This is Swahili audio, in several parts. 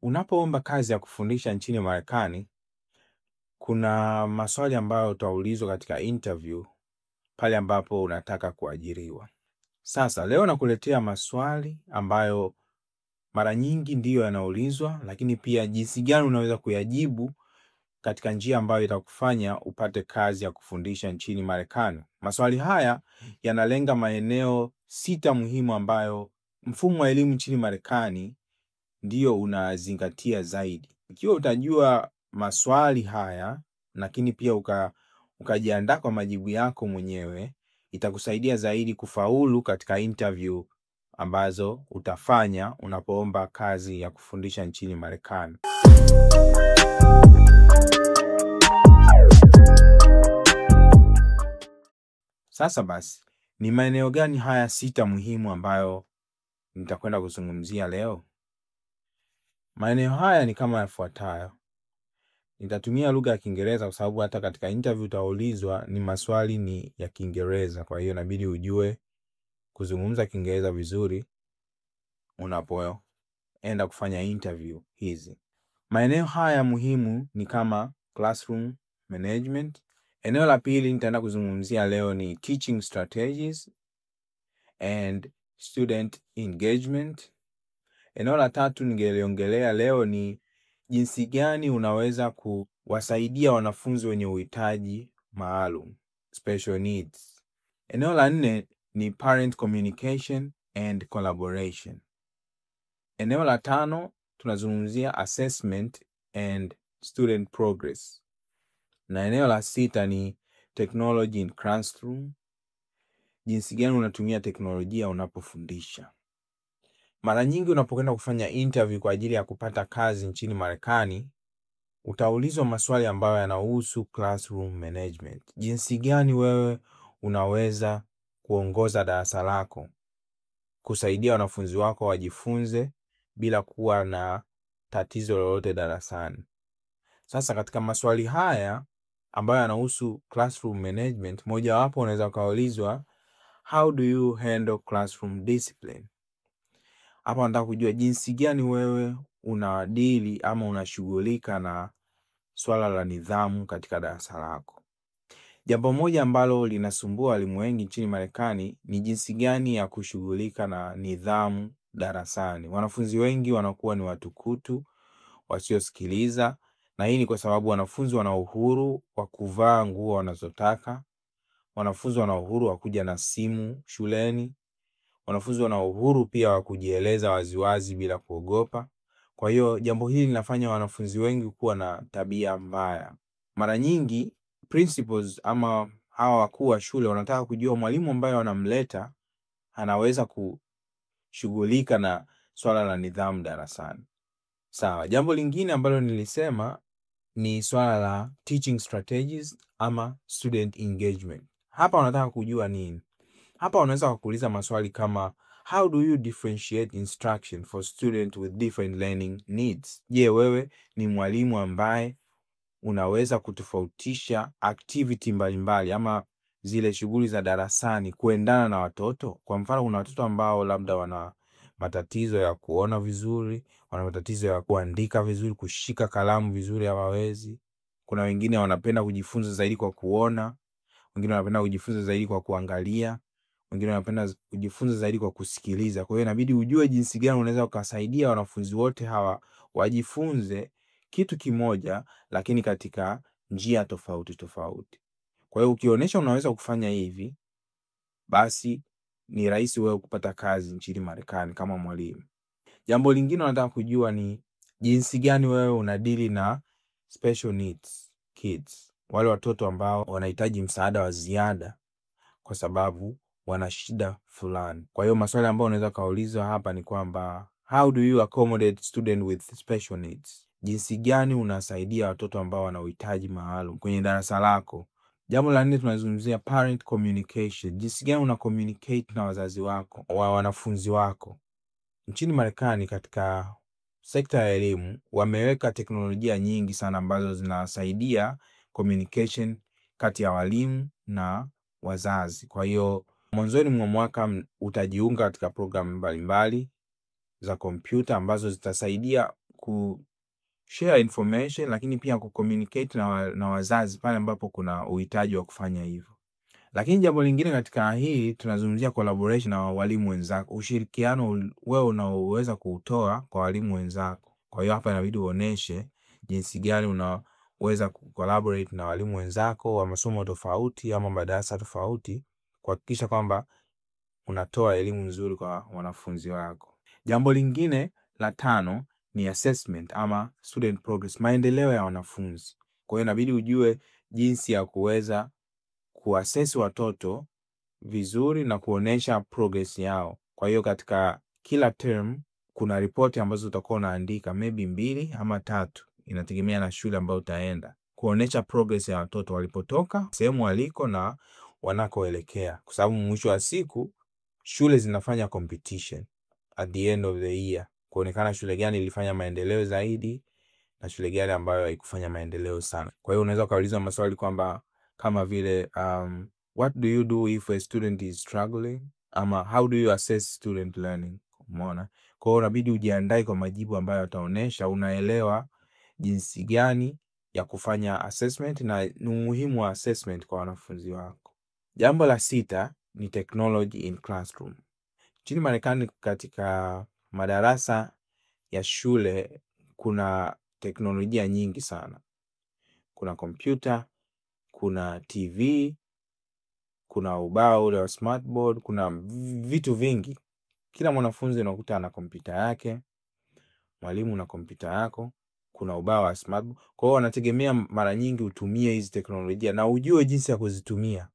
Unapoomba kazi ya kufundisha nchini Marekani, kuna maswali ambayo utaulizwa katika interview pale ambapo unataka kuajiriwa. Sasa leo nakuletea maswali ambayo mara nyingi ndiyo yanaulizwa, lakini pia jinsi gani unaweza kuyajibu katika njia ambayo itakufanya upate kazi ya kufundisha nchini Marekani. Maswali haya yanalenga maeneo 6 muhimu ambayo mfumo wa elimu nchini Marekani ndiyo unazingatia zaidi. Ikiwa utajua maswali haya, lakini pia ukajiandaa kwa majibu yako mwenyewe, itakusaidia zaidi kufaulu katika interview ambazo utafanya unapoomba kazi ya kufundisha nchini Marekani. Sasa basi, ni maeneo gani haya 6 muhimu ambayo nitakwenda kuzungumzia leo? Maeneo haya ni kama yafuatayo. Nitatumia lugha ya Kiingereza kwa sababu hata katika interview utaulizwa ni maswali ni ya Kiingereza. Kwa hiyo inabidi ujue kuzungumza Kiingereza vizuri unapoenda kufanya interview hizi. Maeneo haya muhimu ni kama classroom management. Eneo la pili nitaenda kuzungumzia leo ni teaching strategies and student engagement. Eneo la tatu ningeliongelea leo ni jinsi gani unaweza kuwasaidia wanafunzi wenye uhitaji maalum, special needs. Eneo la 4 ni parent communication and collaboration. Eneo la 5 tunazungumzia assessment and student progress. Na eneo la 6 ni technology in classroom. Jinsi gani unatumia teknolojia unapofundisha. Mara nyingi unapokwenda kufanya interview kwa ajili ya kupata kazi nchini Marekani, utaulizwa maswali ambayo yanahusu classroom management. Jinsi gani wewe unaweza kuongoza darasa lako, kusaidia wanafunzi wako wajifunze bila kuwa na tatizo lolote darasani. Sasa katika maswali haya ambayo yanahusu classroom management, moja wapo unaweza kaulizwa, how do you handle classroom discipline? Hapa nataka kujua jinsi gani wewe unadili ama unashughulika na swala la nidhamu katika darasa lako. Jambo moja ambalo linasumbua walimu wengi nchini Marekani ni jinsi gani ya kushughulika na nidhamu darasani. Wanafunzi wengi wanakuwa ni watukutu, wasiosikiliza, na hii ni kwa sababu wanafunzi wana uhuru wa kuvaa nguo wanazotaka. Wanafunzi wana uhuru wa kuja na simu shuleni. Wanafunzi wana uhuru pia wa kujieleza waziwazi bila kuogopa. Kwa hiyo jambo hili linafanya wanafunzi wengi kuwa na tabia mbaya. Mara nyingi principals ama hawa wakuu wa shule wanataka kujua mwalimu ambaye wanamleta anaweza kushughulika na swala la nidhamu darasani. Sawa, jambo lingine ambalo nilisema ni swala la teaching strategies ama student engagement. Hapa wanataka kujua nini? Hapa wanaweza kukuuliza maswali kama, how do you differentiate instruction for students with different learning needs? Je, wewe ni mwalimu ambaye unaweza kutofautisha activity mbalimbali ama zile shughuli za darasani kuendana na watoto? Kwa mfano kuna watoto ambao labda wana matatizo ya kuona vizuri, wana matatizo ya kuandika vizuri, kushika kalamu vizuri hawawezi. Kuna wengine wanapenda kujifunza zaidi kwa kuona, wengine wanapenda kujifunza zaidi kwa kuangalia, wengine wanapenda kujifunza zaidi kwa kusikiliza. Kwa hiyo inabidi ujue jinsi gani unaweza kusaidia wanafunzi wote hawa wajifunze kitu kimoja lakini katika njia tofauti tofauti. Kwa hiyo ukionyesha unaweza kufanya hivi, basi ni rahisi wewe kupata kazi nchini Marekani kama mwalimu. Jambo lingine nataka kujua ni jinsi gani wewe unadili na special needs kids, wale watoto ambao wanahitaji msaada wa ziada kwa sababu wana shida fulani. Kwa hiyo maswali ambayo unaweza kaulizwa hapa ni kwamba, how do you accommodate student with special needs? Jinsi gani unasaidia watoto ambao wana uhitaji maalum kwenye darasa lako? Jambo la 4 tunazungumzia parent communication. Jinsi gani una communicate na wazazi wako, wa wanafunzi wako? Nchini Marekani katika sekta ya elimu wameweka teknolojia nyingi sana ambazo zinasaidia communication kati ya walimu na wazazi. Kwa hiyo mwanzoni mwa mwaka utajiunga katika programu mbalimbali za kompyuta ambazo zitasaidia share information, lakini pia communicate na wazazi pale ambapo kuna uhitaji wa kufanya hivyo. Lakini jambo lingine katika hii tunazungumzia collaboration na walimu wenzako, ushirikiano wewe unaoweza kuutoa kwa walimu wenzako. Kwa hiyo hapa inabidi uoneshe jinsi gani unaweza collaborate na walimu wenzako wa masomo tofauti ama madarasa tofauti, kuhakikisha kwamba unatoa elimu nzuri kwa wanafunzi wako. Jambo lingine la 5 ni assessment ama student progress, maendeleo ya wanafunzi. Kwa hiyo inabidi ujue jinsi ya kuweza kuassess watoto vizuri na kuonesha progress yao. Kwa hiyo katika kila term kuna ripoti ambazo utakuwa unaandika, maybe 2 ama 3, inategemea na shule ambayo utaenda, kuonesha progress ya watoto walipotoka, sehemu waliko na wanakoelekea, kwa sababu mwisho wa siku shule zinafanya competition at the end of the year, kuonekana shule gani ilifanya maendeleo zaidi na shule gani ambayo haikufanya maendeleo sana. Kwa hiyo unaweza kuuliza maswali kwamba kama vile what do you do if a student is struggling, ama how do you assess student learning? Umeona? Kwa hiyo unabidi ujiandae kwa majibu ambayo yataonesha unaelewa jinsi gani ya kufanya assessment na ni umuhimu wa assessment kwa wanafunzi wako. Jambo la 6 ni technology in classroom. Nchini Marekani katika madarasa ya shule kuna teknolojia nyingi sana. Kuna kompyuta, kuna TV, kuna ubao ule wa smartboard, kuna vitu vingi. Kila mwanafunzi unakuta ana kompyuta yake, mwalimu na kompyuta yako, kuna ubao wa smartboard. Kwa hiyo wanategemea mara nyingi utumie hizi teknolojia na ujue jinsi ya kuzitumia.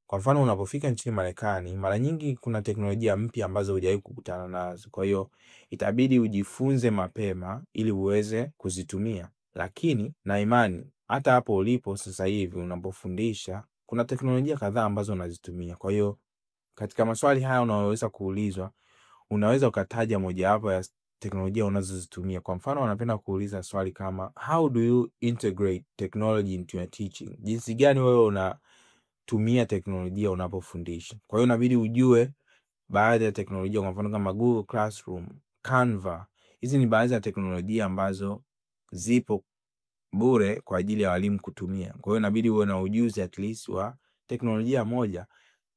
Kwa mfano unapofika nchini Marekani, mara nyingi kuna teknolojia mpya ambazo hujawahi kukutana nazo. Kwa hiyo itabidi ujifunze mapema ili uweze kuzitumia. Lakini na imani hata hapo ulipo sasa hivi unapofundisha kuna teknolojia kadhaa ambazo unazitumia. Kwa hiyo katika maswali haya unaweza kuulizwa, unaweza ukataja mojawapo ya teknolojia unazozitumia. Kwa mfano wanapenda kuuliza swali kama how do you integrate technology into your teaching? Jinsi gani wewe unatumia teknolojia unapofundisha. Kwa hiyo inabidi ujue baadhi ya teknolojia, kwa mfano kama Google Classroom, Canva. Hizi ni baadhi ya teknolojia ambazo zipo bure kwa ajili ya walimu kutumia. Kwa hiyo inabidi uwe na ujuzi at least wa teknolojia moja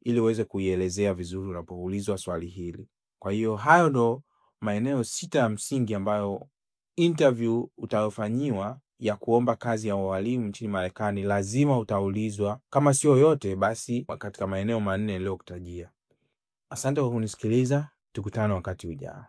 ili uweze kuielezea vizuri unapoulizwa swali hili. Kwa hiyo hayo ndo maeneo 6 ya msingi ambayo interview utayofanyiwa ya kuomba kazi ya walimu nchini Marekani lazima utaulizwa, kama sio yote basi katika maeneo 4 niliyokutajia. Asante kwa kunisikiliza, tukutane wakati ujao.